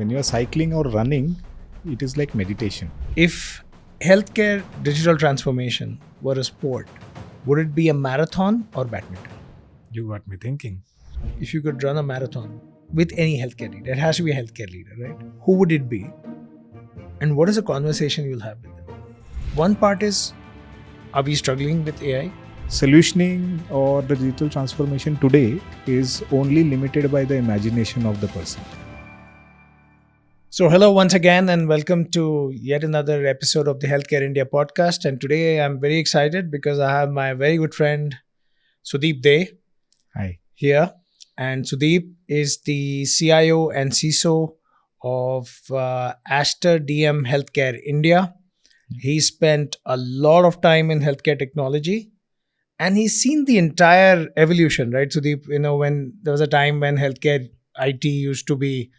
when you're cycling or running, it is like meditation. If healthcare digital transformation were a sport, would it be a marathon or badminton? You got me thinking. If you could run a marathon with any healthcare leader, it has to be a healthcare leader, right? Who would it be? And what is the conversation you'll have with them? One part is, are we struggling with AI? Solutioning or the digital transformation today is only limited by the imagination of the person. So hello once again and welcome to yet another episode of the Healthcare India podcast. And today I'm very excited because I have my very good friend Sudeep Dey Hi. here. And Sudeep is the CIO and CISO of Aster DM Healthcare India. He spent a lot of time in healthcare technology and he's seen the entire evolution, right? Sudeep, when there was a time when healthcare IT used to be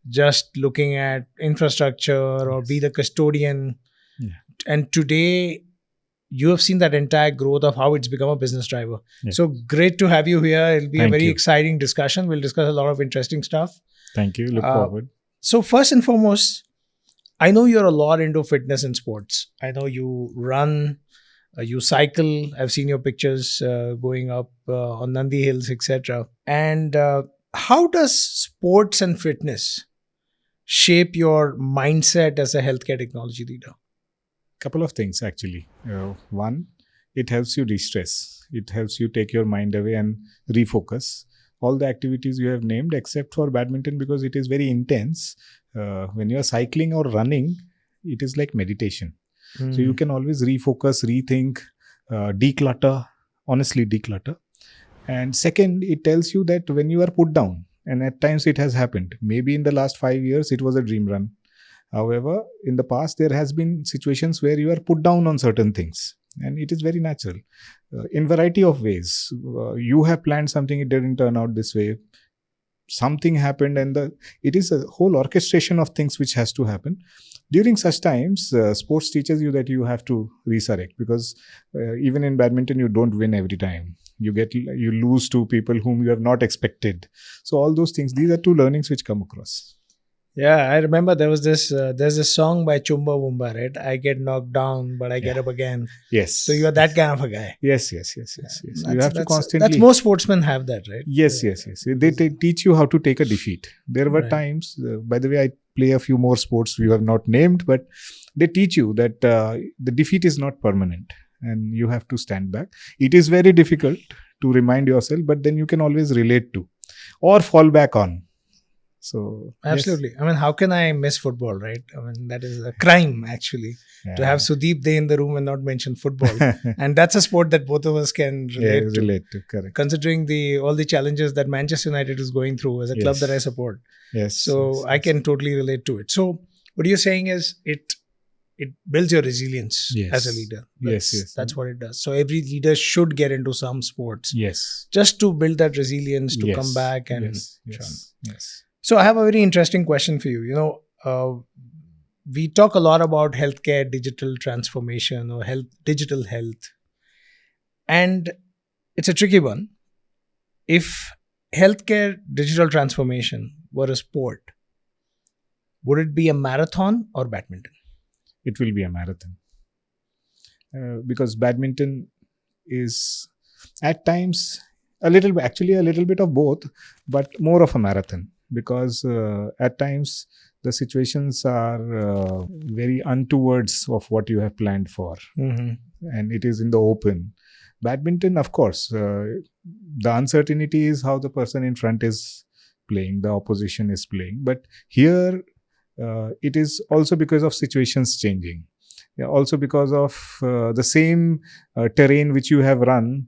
just looking at infrastructure or be the custodian. Yeah. And today you have seen that entire growth of how it's become a business driver. Yeah. So great to have you here. It'll be Thank a very you. exciting discussion. We'll discuss a lot of interesting stuff. Thank you. Look forward. So first and foremost, I know you're a lot into fitness and sports. I know you run, you cycle. I've seen your pictures going up on Nandi Hills, etc. And how does sports and fitness shape your mindset as a healthcare technology leader? Couple of things actually. One, it helps you de-stress. It helps you take your mind away and refocus. All the activities you have named except for badminton because it is very intense. When you are cycling or running, it is like meditation. So you can always refocus, rethink, declutter, honestly declutter. And second, it tells you that when you are put down, and at times it has happened, maybe in the last 5 years, it was a dream run. However, in the past, there has been situations where you are put down on certain things. And it is very natural. In variety of ways. You have planned something, it didn't turn out this way. Something happened and it is a whole orchestration of things which has to happen. During such times, sports teaches you that you have to resurrect because even in badminton, you don't win every time. You lose to people whom you have not expected. So all those things, these are two learnings which come across. Yeah, I remember there's this song by Chumba Wumba, right? I get knocked down, but I get up again. Yes. So you are that kind of a guy. Yes. You have to constantly... That's most sportsmen have that, right? Yes. They teach you how to take a defeat. There were times, by the way, I play a few more sports you have not named, but they teach you that the defeat is not permanent and you have to stand back. It is very difficult to remind yourself, but then you can always relate to or fall back on. So absolutely. Yes. I mean, how can I miss football, right? I mean, that is a crime actually to have Sudeep Dey in the room and not mention football. And that's a sport that both of us can relate to. Correct. Considering all the challenges that Manchester United is going through as a club that I support. Yes. So I can totally relate to it. So what you're saying is it builds your resilience as a leader. That's what it does. So every leader should get into some sports. Yes. Just to build that resilience to come back and Yes. So I have a very interesting question for you. We talk a lot about healthcare, digital transformation or digital health. And it's a tricky one. If healthcare digital transformation were a sport, would it be a marathon or badminton? It will be a marathon. Because badminton is at times a little bit of both, but more of a marathon. Because at times the situations are very untowards of what you have planned for. And it is in the open. Badminton, of course, the uncertainty is how the person in front is playing, the opposition is playing. But here, it is also because of situations changing. Also because of the same terrain which you have run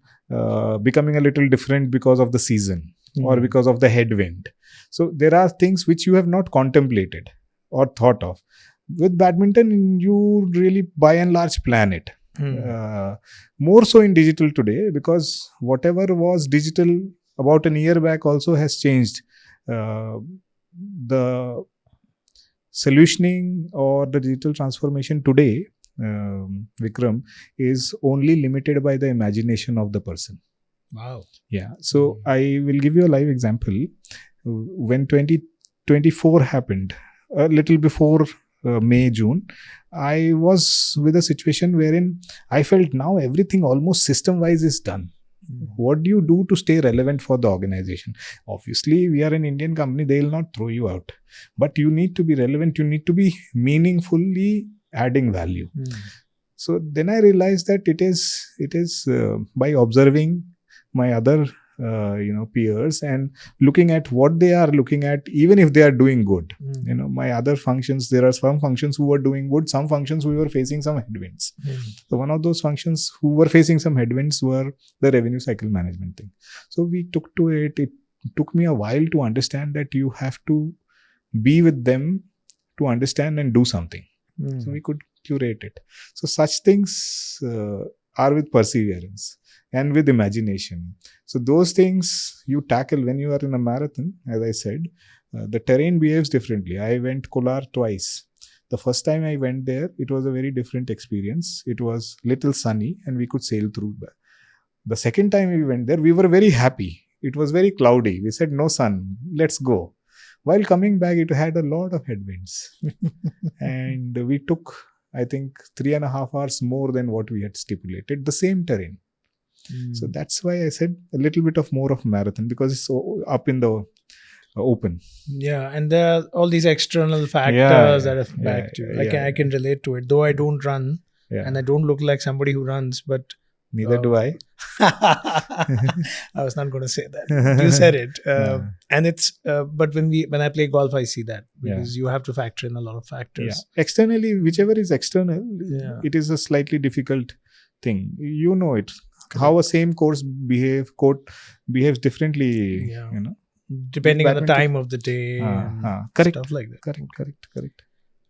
becoming a little different because of the season or because of the headwind. So there are things which you have not contemplated or thought of. With badminton, you really by and large plan it. More so in digital today because whatever was digital about a year back also has changed. The solutioning or the digital transformation today, Vikram, is only limited by the imagination of the person. Wow. Yeah. So I will give you a live example. When 2024 happened, a little before May, June, I was with a situation wherein I felt now everything almost system wise is done. What do you do to stay relevant for the organization? Obviously, we are an Indian company, they will not throw you out. But you need to be relevant, you need to be meaningfully adding value. So then I realized that it is by observing my other peers and looking at what they are looking at, even if they are doing good. My other functions, there are some functions who were doing good, some functions we were facing some headwinds. So one of those functions who were facing some headwinds were the revenue cycle management thing. So we took to it. It took me a while to understand that you have to be with them to understand and do something. So we could curate it. So such things are with perseverance and with imagination. So those things you tackle when you are in a marathon. As I said, the terrain behaves differently. I went Kolar twice. The first time I went there, it was a very different experience. It was little sunny and we could sail through. The second time we went there, we were very happy. It was very cloudy. We said, no sun, let's go. While coming back, it had a lot of headwinds. And we took, I think, 3.5 hours more than what we had stipulated, the same terrain. So that's why I said a little bit of more of marathon, because it's up in the open. Yeah, and there are all these external factors that have back to you. I can relate to it, though I don't run and I don't look like somebody who runs, but neither do I. I was not going to say that. You said it. And it's but when I play golf, I see that, because you have to factor in a lot of factors. Externally, whichever is external, it is a slightly difficult thing. You know it. Correct. How a same course behaves differently, depending on the time of the day correct. Stuff like that. Correct.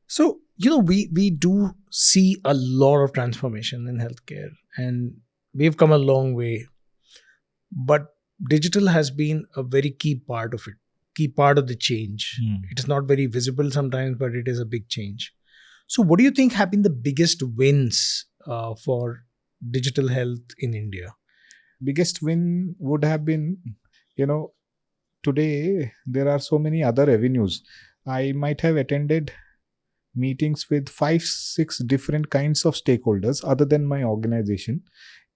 So, we do see a lot of transformation in healthcare, and we've come a long way. But digital has been a very key part of it, key part of the change. It is not very visible sometimes, but it is a big change. So what do you think have been the biggest wins for digital health in India? Biggest win would have been, today there are so many other avenues. I might have attended meetings with 5-6 different kinds of stakeholders other than my organization,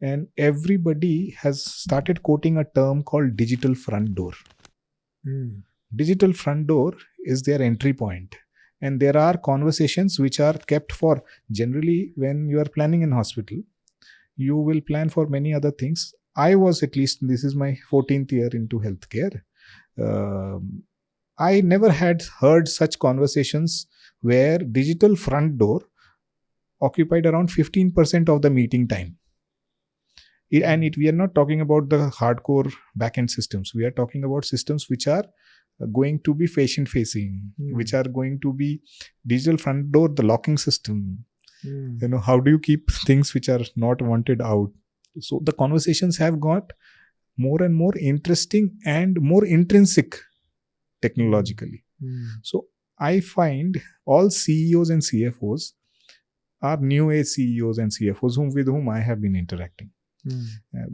and everybody has started quoting a term called digital front door. Digital front door is their entry point, and there are conversations which are kept for, generally when you are planning in hospital, you will plan for many other things. I was, at least this is my 14th year into healthcare, I never had heard such conversations where digital front door occupied around 15% of the meeting time. We are not talking about the hardcore backend systems. We are talking about systems which are going to be patient facing, which are going to be digital front door, the locking system. How do you keep things which are not wanted out? So the conversations have got more and more interesting and more intrinsic technologically. So I find all CEOs and CFOs are new age CEOs and CFOs with whom I have been interacting.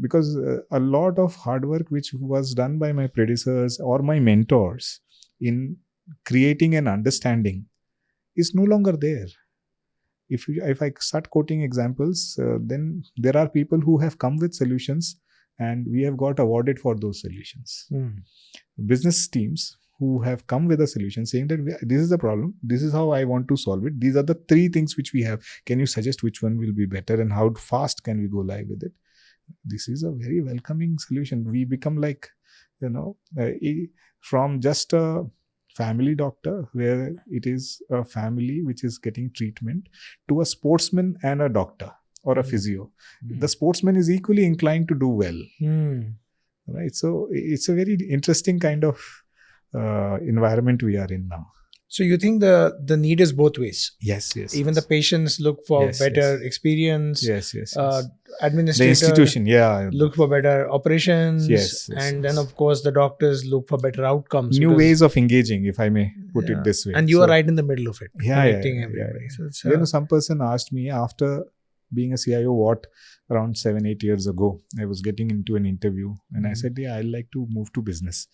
Because a lot of hard work which was done by my predecessors or my mentors in creating an understanding is no longer there. If I start quoting examples, then there are people who have come with solutions and we have got awarded for those solutions. Business teams who have come with a solution saying that this is the problem, this is how I want to solve it, these are the 3 things which we have, can you suggest which one will be better and how fast can we go live with it? This is a very welcoming solution. We become like, from just a family doctor where it is a family which is getting treatment to a sportsman and a doctor or a physio. The sportsman is equally inclined to do well. Right? So it's a very interesting kind of environment we are in now. So you think the need is both ways? Yes. Even the patients look for better experience. Yes. Administrators, the institution, look for better operations. Yes. Then of course the doctors look for better outcomes. New ways of engaging, if I may put it this way. And you are right in the middle of it. Connecting everybody. So some person asked me after being a CIO, around 7-8 years ago, I was getting into an interview and I said, I'd like to move to business.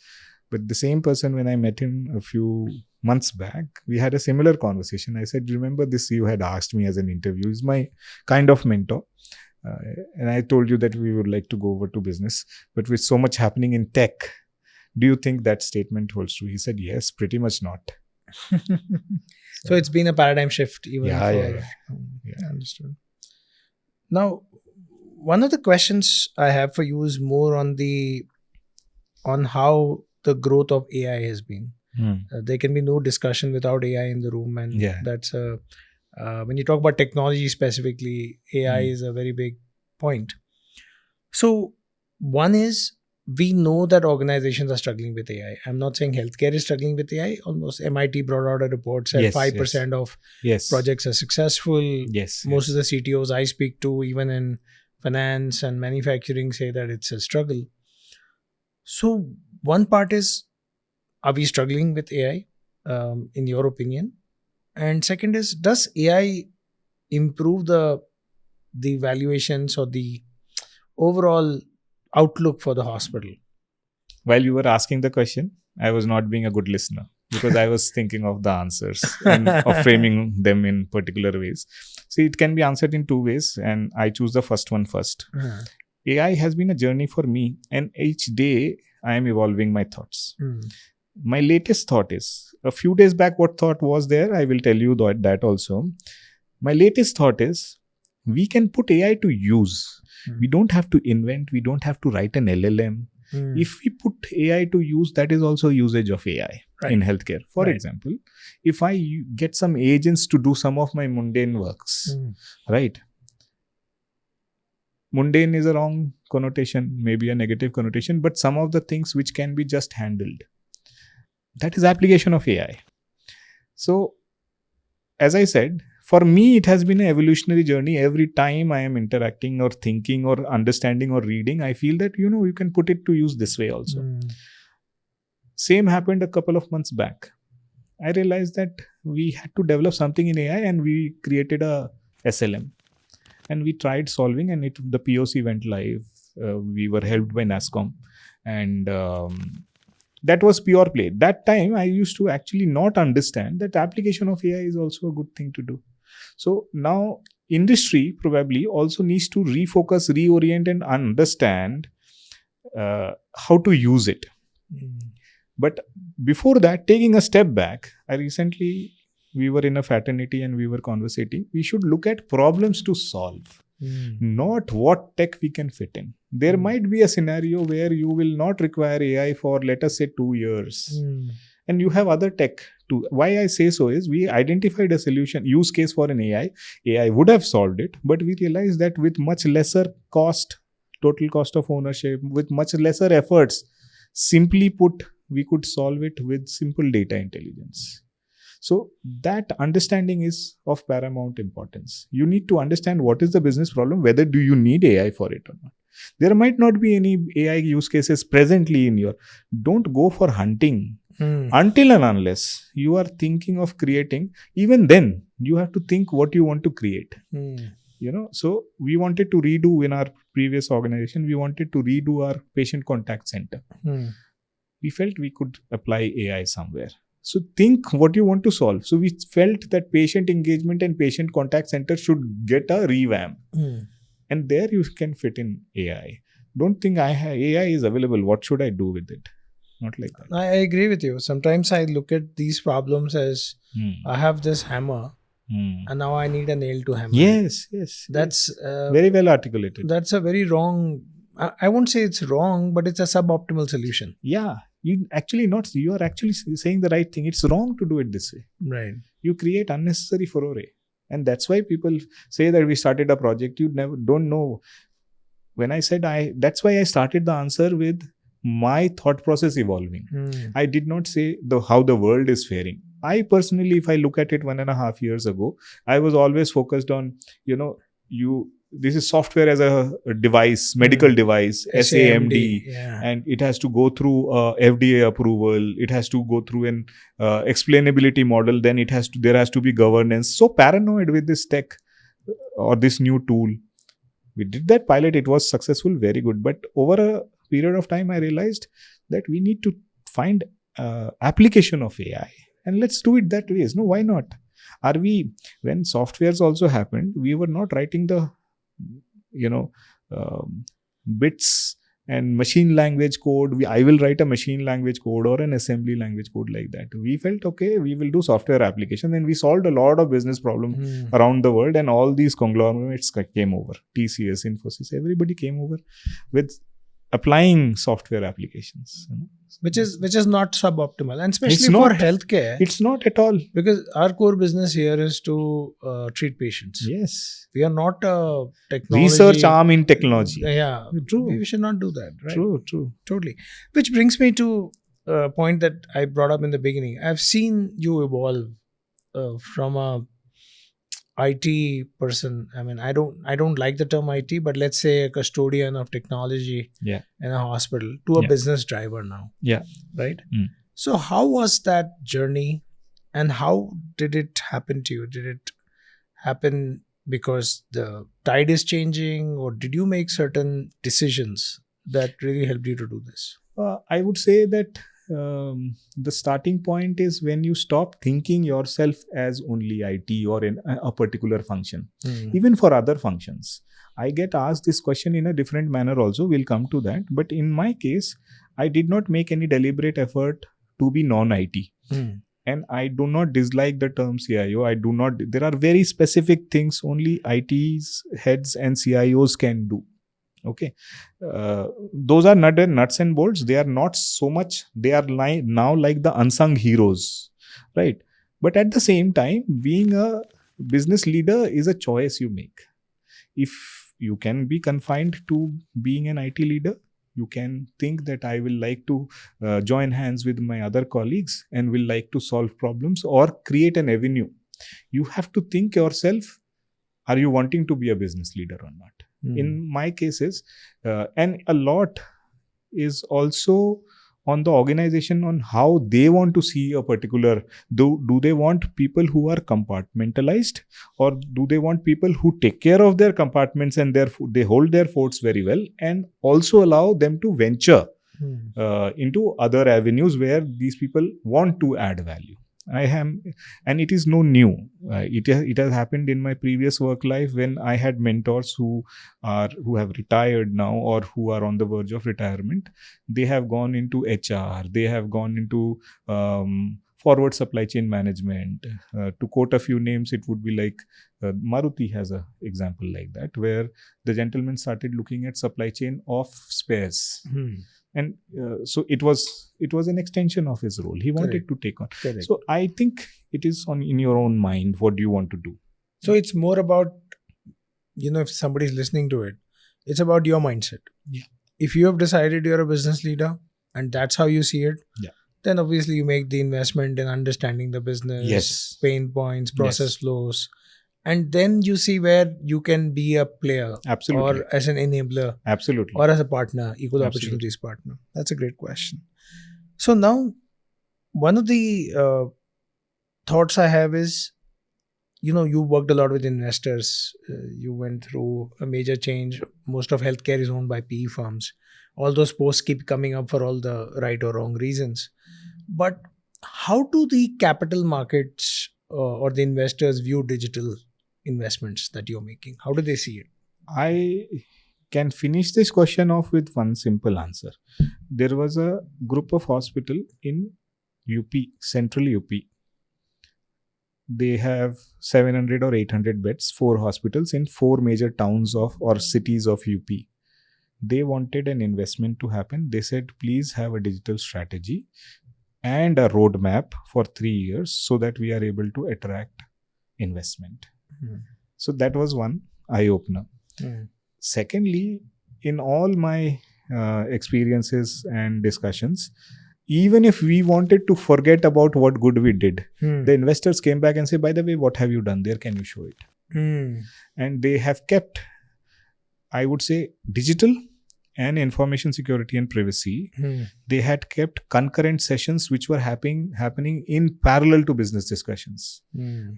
But the same person, when I met him a few months back, we had a similar conversation. I said, remember this, you had asked me as an interview, is my kind of mentor. And I told you that we would like to go over to business. But with so much happening in tech, do you think that statement holds true? He said, yes, pretty much not. So it's been a paradigm shift even Yeah, for... yeah. Yeah, understood. Now, one of the questions I have for you is more on how the growth of AI has been. There can be no discussion without AI in the room, and Yeah. that's when you talk about technology specifically, AI is a very big point. So one is, we know that organizations are struggling with AI. I'm not saying healthcare is struggling with AI. Almost MIT brought out a report said Yes, 5% of Yes. projects are successful. Yes. Most of the CTOs I speak to, even in finance and manufacturing, say that it's a struggle. So one part is, are we struggling with AI, in your opinion? And second is, does AI improve the valuations or the overall outlook for the hospital? While you were asking the question, I was not being a good listener because I was thinking of the answers and of framing them in particular ways. See, it can be answered in two ways, and I choose the first one first. AI has been a journey for me, and each day I am evolving my thoughts. My latest thought is, a few days back, what thought was there? I will tell you that also. My latest thought is, we can put AI to use. We don't have to invent. We don't have to write an LLM. If we put AI to use, that is also usage of AI in healthcare. For example, if I get some agents to do some of my mundane works, right? Mundane is a wrong connotation, maybe a negative connotation, but some of the things which can be just handled, that is application of AI. So, as I said, for me, it has been an evolutionary journey. Every time I am interacting or thinking or understanding or reading, I feel that, you can put it to use this way also. Same happened a couple of months back. I realized that we had to develop something in AI, and we created a SLM. And we tried solving, and the POC went live. We were helped by NASCOM. And that was pure play. That time, I used to actually not understand that application of AI is also a good thing to do. So now industry probably also needs to refocus, reorient, and understand how to use it. But before that, taking a step back, we were in a fraternity and we were conversating. We should look at problems to solve, not what tech we can fit in. There might be a scenario where you will not require AI for, let us say, 2 years. And you have other tech too. Why I say so is, we identified a solution, use case for an AI. AI would have solved it, but we realized that with much lesser cost, total cost of ownership, with much lesser efforts, simply put, we could solve it with simple data intelligence. So that understanding is of paramount importance. You need to understand what is the business problem, whether do you need AI for it or not. There might not be any AI use cases presently in your... Don't go for hunting. Until and unless you are thinking of creating, even then, you have to think what you want to create. So we wanted to redo in our previous organization, we wanted to redo our patient contact center. We felt we could apply AI somewhere. So think what you want to solve. So we felt that patient engagement and patient contact center should get a revamp. And there you can fit in AI. Don't think AI is available. What should I do with it? Not like that. I agree with you. Sometimes I look at these problems as, I have this hammer and now I need a nail to hammer. Yes. That's very well articulated. That's a very wrong... I won't say it's wrong, but it's a suboptimal solution. Yeah. You are actually saying the right thing. It's wrong to do it this way. Right. You create unnecessary furore. And that's why people say that we started a project. You don't know. When I said that's why I started the answer with my thought process evolving. I did not say how the world is faring. I personally, if I look at it 1.5 years ago, I was always focused on, this is software as a device, medical device, SAMD, and it has to go through FDA approval. It has to go through an explainability model. Then there has to be governance. So paranoid with this tech or this new tool. We did that pilot. It was successful, very good. But over a period of time, I realized that we need to find application of AI. and let's do it that way. No, why not? When softwares also happened, we were not writing the, bits and machine language code. I will write a machine language code or an assembly language code like that. We felt, okay, we will do software application, and we solved a lot of business problem around the world, and all these conglomerates came over. TCS, Infosys, everybody came over with applying software applications. Which is not suboptimal, and especially It's for not. healthcare, It's not at all. because our core business here is to treat patients. Yes. We are not a technology Research arm in technology. Yeah, True. we should not do that, right? True. Totally. Which brings me to a point that I brought up in the beginning. I've seen you evolve from a IT person. I mean, I don't like the term IT, but let's say a custodian of technology Yeah. in a hospital to a Yeah. business driver now. Yeah. Right? Mm. So how was that journey, and how did it happen to you? Did it happen because the tide is changing, or did you make certain decisions that really helped you to do this? I would say that the starting point is when you stop thinking yourself as only IT or in a particular function, even for other functions. I get asked this question in a different manner also. We'll come to that. But in my case, I did not make any deliberate effort to be non-IT. And I do not dislike the term CIO. There are very specific things only IT's heads and CIOs can do. Okay. Those are nuts and bolts. They are not so much, they are now like the unsung heroes, right? But at the same time, being a business leader is a choice you make. If you can be confined to being an IT leader, you can think that I will like to join hands with my other colleagues and will like to solve problems or create an avenue. You have to think yourself, are you wanting to be a business leader or not? In my cases, and a lot is also on the organization on how they want to see a particular, do they want people who are compartmentalized, or do they want people who take care of their compartments and they hold their forts very well and also allow them to venture into other avenues where these people want to add value. And it is no new. It has happened in my previous work life when I had mentors who have retired now or who are on the verge of retirement. They have gone into HR. They have gone into forward supply chain management. To quote a few names, it would be like Maruti has an example like that, where the gentleman started looking at supply chain of spares. And so it was an extension of his role. He wanted to take on. Correct. So I think it is in your own mind. What do you want to do? So it's more about, if somebody's listening to it, it's about your mindset. Yeah. If you have decided you're a business leader and that's how you see it, then obviously you make the investment in understanding the business, pain points, process flows. And then you see where you can be a player. Absolutely. Or as an enabler. Absolutely. Or as a partner, equal opportunities partner. That's a great question. So now, one of the thoughts I have is, you worked a lot with investors. You went through a major change. Most of healthcare is owned by PE firms. All those posts keep coming up for all the right or wrong reasons. But how do the capital markets or the investors view digital investments that you're making? How do they see it? I can finish this question off with one simple answer. There was a group of hospital in UP, central UP. They have 700 or 800 beds, 4 hospitals in 4 major towns or cities of UP. They wanted an investment to happen. They said, please have a digital strategy and a roadmap for 3 years so that we are able to attract investment. So that was one eye-opener. Secondly, in all my experiences and discussions, even if we wanted to forget about what good we did, the investors came back and say, by the way, what have you done there? Can you show it? And they have kept, I would say, digital and information security and privacy. They had kept concurrent sessions which were happening in parallel to business discussions.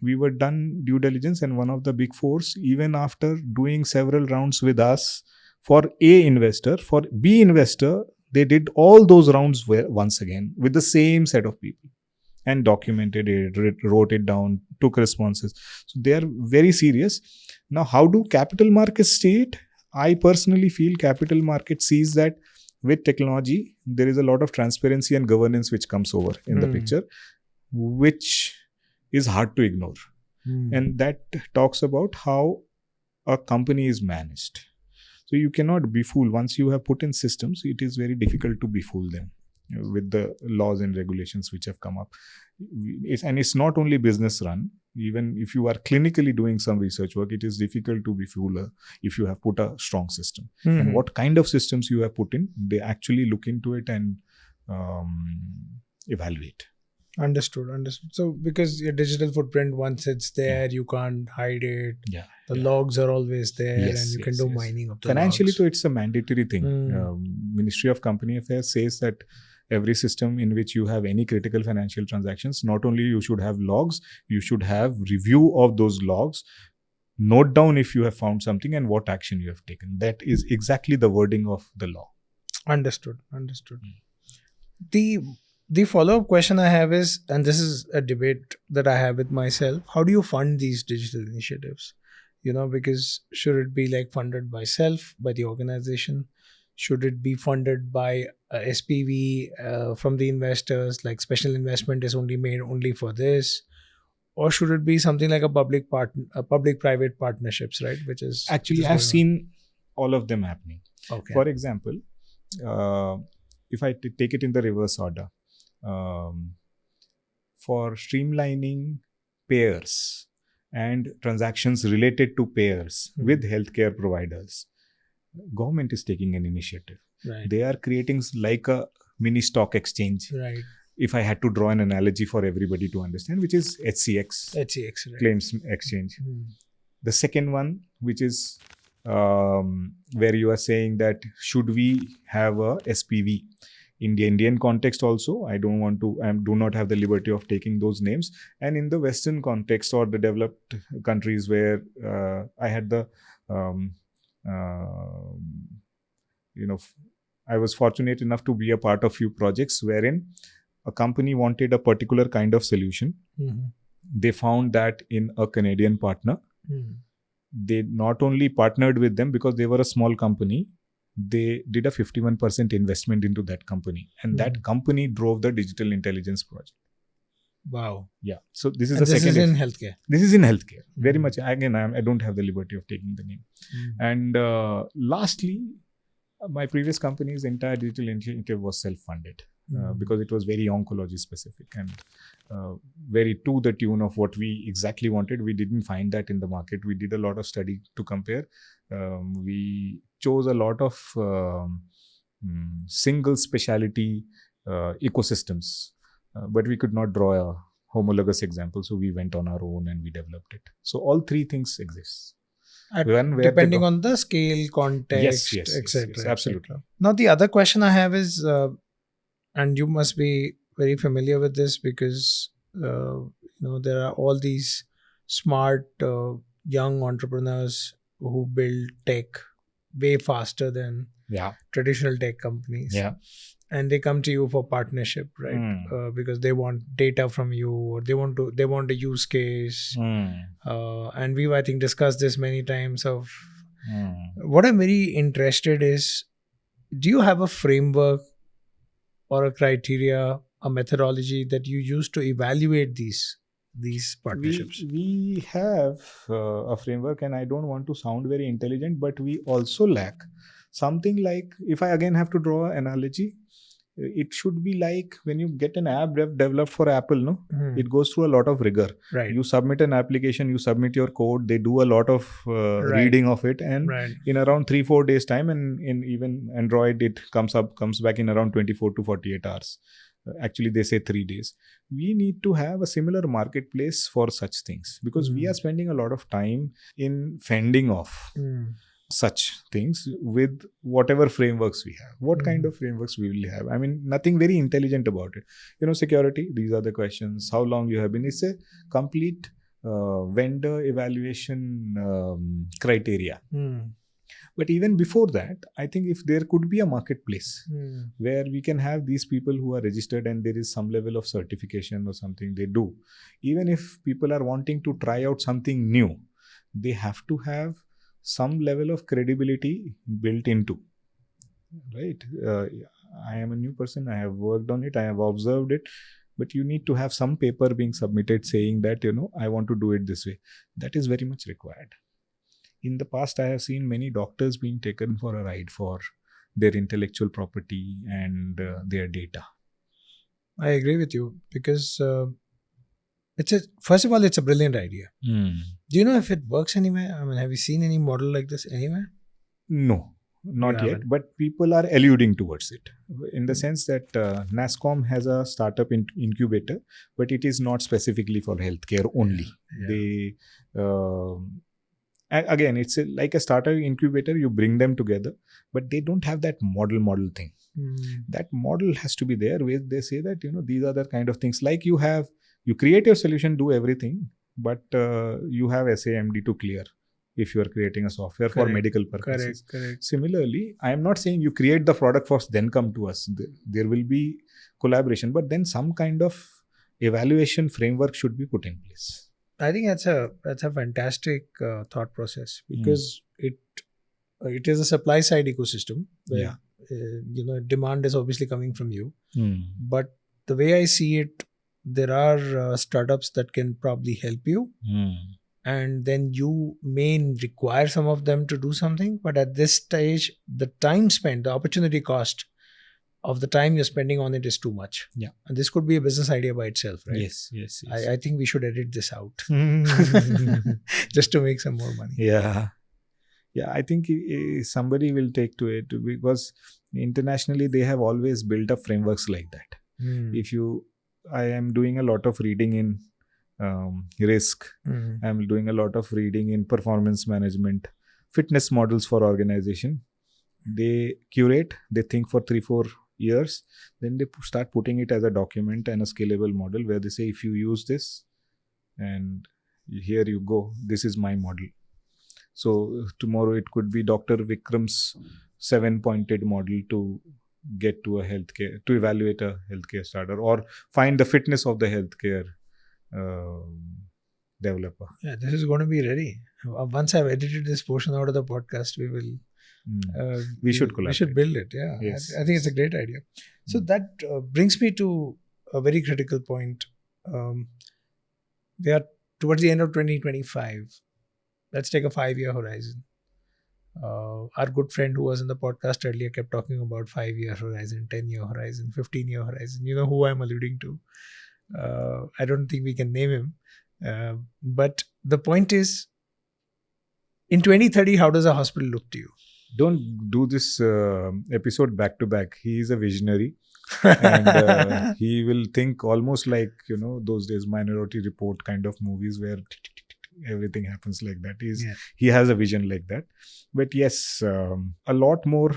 We were done due diligence, and one of the big fours, even after doing several rounds with us for A investor, for B investor, they did all those rounds once again with the same set of people. and documented it, wrote it down, took responses. So they are very serious. Now, how do capital markets see it? I personally feel capital market sees that with technology, there is a lot of transparency and governance which comes over in the picture, which is hard to ignore. And that talks about how a company is managed. So you cannot befool. Once you have put in systems, it is very difficult to befool them with the laws and regulations which have come up. And it's not only business run. Even if you are clinically doing some research work, it is difficult to befool if you have put a strong system. And what kind of systems you have put in, they actually look into it and evaluate. Understood. So because your digital footprint, once it's there, you can't hide it. Yeah. The logs are always there, Yes, and you can do mining of the financially, logs. so it's a mandatory thing. Ministry of Company Affairs says that every system in which you have any critical financial transactions, not only you should have logs, you should have review of those logs, note down if you have found something and what action you have taken. That is exactly the wording of the law. Understood. The follow-up question I have is, and this is a debate that I have with myself, how do you fund these digital initiatives? Because should it be like funded by the organization? Should it be funded by SPV from the investors, like special investment is only made only for this? Or should it be something like a public-private partnerships, right? Which is actually, I've seen all of them happening. Okay. For example, if I take it in the reverse order, for streamlining payers and transactions related to payers with healthcare providers, government is taking an initiative. Right. They are creating like a mini stock exchange. Right. If I had to draw an analogy for everybody to understand, which is HCX, right. Claims Exchange. The second one, which is where you are saying that should we have a SPV? In the Indian context also, I do not have the liberty of taking those names. And in the Western context or the developed countries where I had the, I was fortunate enough to be a part of few projects wherein a company wanted a particular kind of solution. They found that in a Canadian partner. They not only partnered with them because they were a small company, they did a 51% investment into that company. And that company drove the digital intelligence project. Wow. Yeah. So this is and the this second. Is in healthcare. This is in healthcare. Very much. Again, I don't have the liberty of taking the name. And lastly, my previous company's entire digital initiative was self-funded. Because it was very oncology specific and very to the tune of what we exactly wanted. We didn't find that in the market. We did a lot of study to compare. We chose a lot of single specialty ecosystems, but we could not draw a homologous example. So we went on our own and we developed it. So all three things exist. Depending on the scale, context, etc. Yes, absolutely. Now the other question I have is, and you must be very familiar with this because there are all these smart young entrepreneurs who build tech way faster than traditional tech companies. And they come to you for partnership, right? Because they want data from you, or they want a use case. And we've, I think, discussed this many times. Of what I'm very interested is, do you have a framework or a criteria, a methodology that you use to evaluate these partnerships? We have a framework, and I don't want to sound very intelligent, but we also lack something like, if I again have to draw an analogy, it should be like when you get an app developed for Apple, it goes through a lot of rigor. Right. You submit an application, you submit your code, they do a lot of reading of it, and in around 3-4 days time, and in even Android, it comes back in around 24 to 48 hours. Actually, they say 3 days. We need to have a similar marketplace for such things, because we are spending a lot of time in fending off such things with whatever frameworks we have. What kind of frameworks we will have? I mean, nothing very intelligent about it. Security, these are the questions. How long you have been? It's a complete vendor evaluation criteria. But even before that, I think if there could be a marketplace Mm. where we can have these people who are registered and there is some level of certification or something they do, even if people are wanting to try out something new, they have to have some level of credibility built into, right? I am a new person, I have worked on it, I have observed it, but you need to have some paper being submitted saying that, I want to do it this way. That is very much required. In the past, I have seen many doctors being taken for a ride for their intellectual property and their data. I agree with you because first of all, it's a brilliant idea. Do you know if it works anywhere? I mean, have you seen any model like this anywhere? No, not You yet, haven't. but people are alluding towards it in the sense that NASCOM has a startup incubator, but it is not specifically for healthcare only. Yeah. They again, it's like a startup incubator. You bring them together, but they don't have that model thing. That model has to be there where they say that these are the kind of things like you create your solution, do everything, but you have SAMD to clear if you are creating a software for Correct. medical purposes. Correct. Similarly, I am not saying you create the product first, then come to us. There will be collaboration, but then some kind of evaluation framework should be put in place. I think that's a fantastic thought process because it is a supply side ecosystem where demand is obviously coming from you, but the way I see it, there are startups that can probably help you, and then you may require some of them to do something, but at this stage the time spent, the opportunity cost of the time you're spending on it is too much. Yeah. And this could be a business idea by itself, right? Yes. I think we should edit this out just to make some more money. Yeah, I think somebody will take to it because internationally they have always built up frameworks like that. I am doing a lot of reading in risk. I'm doing a lot of reading in performance management, fitness models for organization. They curate, they think for 3-4 years, then they start putting it as a document and a scalable model where they say, if you use this and here you go, this is my model. So tomorrow it could be Dr. Vikram's 7-pointed model to get to to evaluate a healthcare starter or find the fitness of the healthcare developer. Yeah, this is going to be ready. Once I've edited this portion out of the podcast, we will we should collaborate. We should build it. Yeah, yes. I think it's a great idea. So that brings me to a very critical point. We are towards the end of 2025. Let's take a 5-year horizon. Our good friend who was in the podcast earlier kept talking about 5-year horizon, 10-year horizon, 15-year horizon. You know who I'm alluding to. I don't think we can name him. But the point is, in 2030, how does a hospital look to you? Don't do this episode back to back. He is a visionary. And he will think almost like, those days Minority Report kind of movies where everything happens like that. He has a vision like that. But yes, a lot more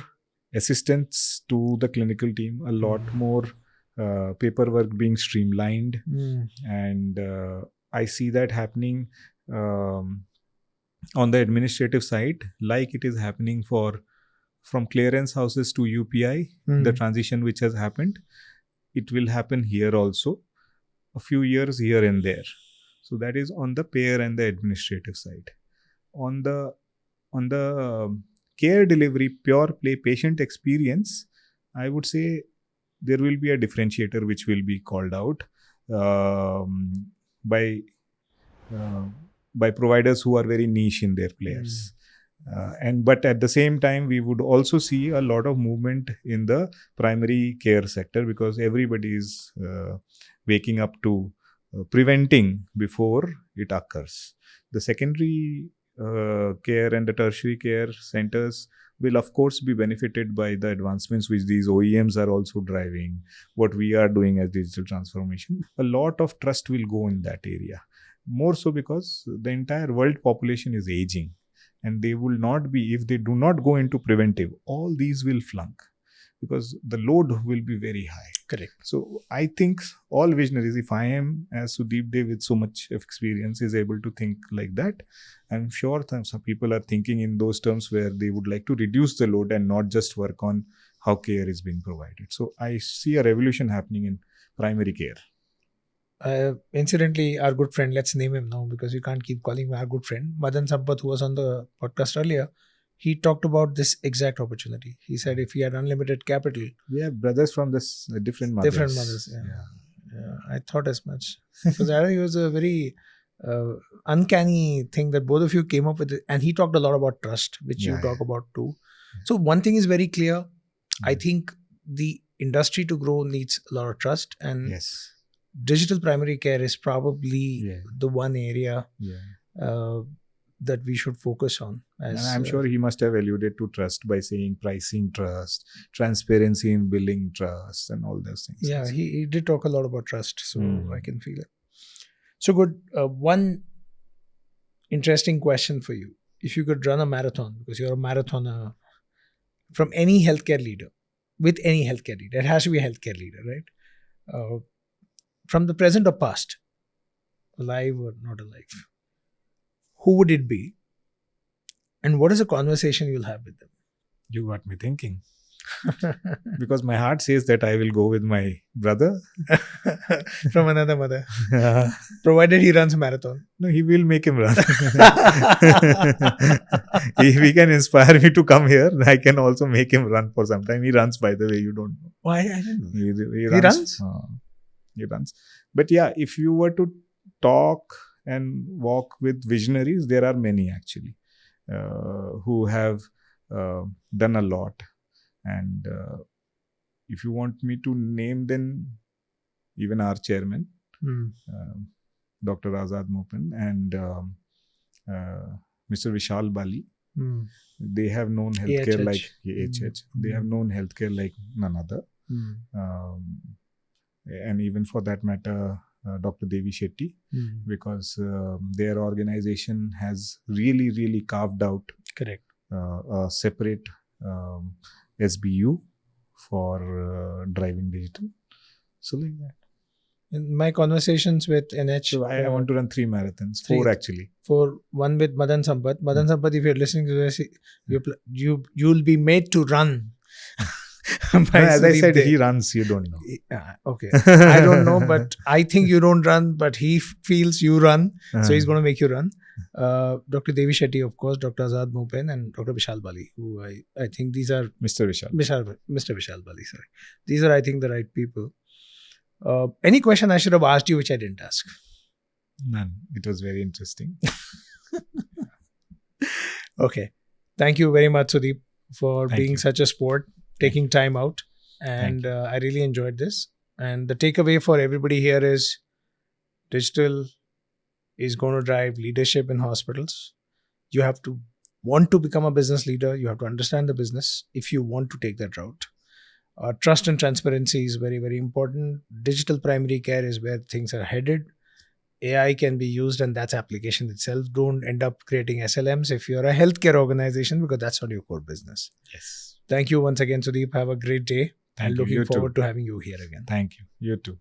assistance to the clinical team, a lot more paperwork being streamlined. And I see that happening on the administrative side, like it is happening from clearance houses to UPI, the transition which has happened. It will happen here also, a few years here and there. So that is on the payer and the administrative side. On the care delivery, pure play patient experience, I would say there will be a differentiator which will be called out by providers who are very niche in their players. But at the same time, we would also see a lot of movement in the primary care sector because everybody is waking up to preventing before it occurs. The secondary care and the tertiary care centers will of course be benefited by the advancements which these OEMs are also driving, what we are doing as digital transformation. A lot of trust will go in that area. More so because the entire world population is aging and they will not be, if they do not go into preventive, all these will flunk. because the load will be very high. Correct. So I think all visionaries, if I am as Sudeep Dey with so much of experience is able to think like that, I'm sure some people are thinking in those terms where they would like to reduce the load and not just work on how care is being provided. So I see a revolution happening in primary care. Incidentally, our good friend, let's name him now because we can't keep calling him our good friend, Madan Sampath, who was on the podcast earlier, he talked about this exact opportunity. He said if he had unlimited capital. We have brothers from this different mothers. Different mothers, yeah. I thought as much. Because it was a very uncanny thing that both of you came up with. And he talked a lot about trust, which you talk about too. So one thing is very clear. I think the industry to grow needs a lot of trust. And digital primary care is probably the one area that we should focus on. And I'm sure he must have alluded to trust by saying pricing trust, transparency in billing trust, and all those things. Yeah, he did talk a lot about trust, so I can feel it. So good. One interesting question for you. If you could run a marathon, because you're a marathoner, from any healthcare leader, with any healthcare leader, it has to be a healthcare leader, right? From the present or past, alive or not alive, who would it be? And what is the conversation you'll have with them? You got me thinking. Because my heart says that I will go with my brother. From another mother. Provided he runs a marathon. No, he will make him run. If he can inspire me to come here, I can also make him run for some time. He runs, by the way, you don't know. Why? I didn't know. He runs? He runs. But yeah, if you were to talk and walk with visionaries, there are many actually who have done a lot. And if you want me to name them, even our chairman, Dr. Azad Mopen and Mr. Vishal Bali, they have known healthcare like AHH. They have known healthcare like none other. And even for that matter, Dr. Devi Shetty, because their organization has really carved out a separate SBU for driving digital. So like that. In my conversations with NH, so I want to run 3 marathons, 4 actually. One with Madan Sampath. Madan Sampath, if you're listening to this, you'll be made to run. As I said, he runs, you don't know. Okay. I don't know, but I think you don't run, but he feels you run. So he's going to make you run. Dr. Devi Shetty, of course, Dr. Azad Mopen and Dr. Vishal Bali, who I think these are... Mr. Vishal Bali, sorry. These are, I think, the right people. Any question I should have asked you which I didn't ask? None. It was very interesting. Okay. Thank you very much, Sudeep, for being such a sport, taking time out. And I really enjoyed this. And the takeaway for everybody here is digital is going to drive leadership in hospitals. You have to want to become a business leader. You have to understand the business if you want to take that route. Trust and transparency is very, very important. Digital primary care is where things are headed. AI can be used and that's application itself. Don't end up creating SLMs if you're a healthcare organization because that's not your core business. Yes. Thank you once again, Sudeep. Have a great day. Thank you. Looking forward to having you here again. Thank you. You too.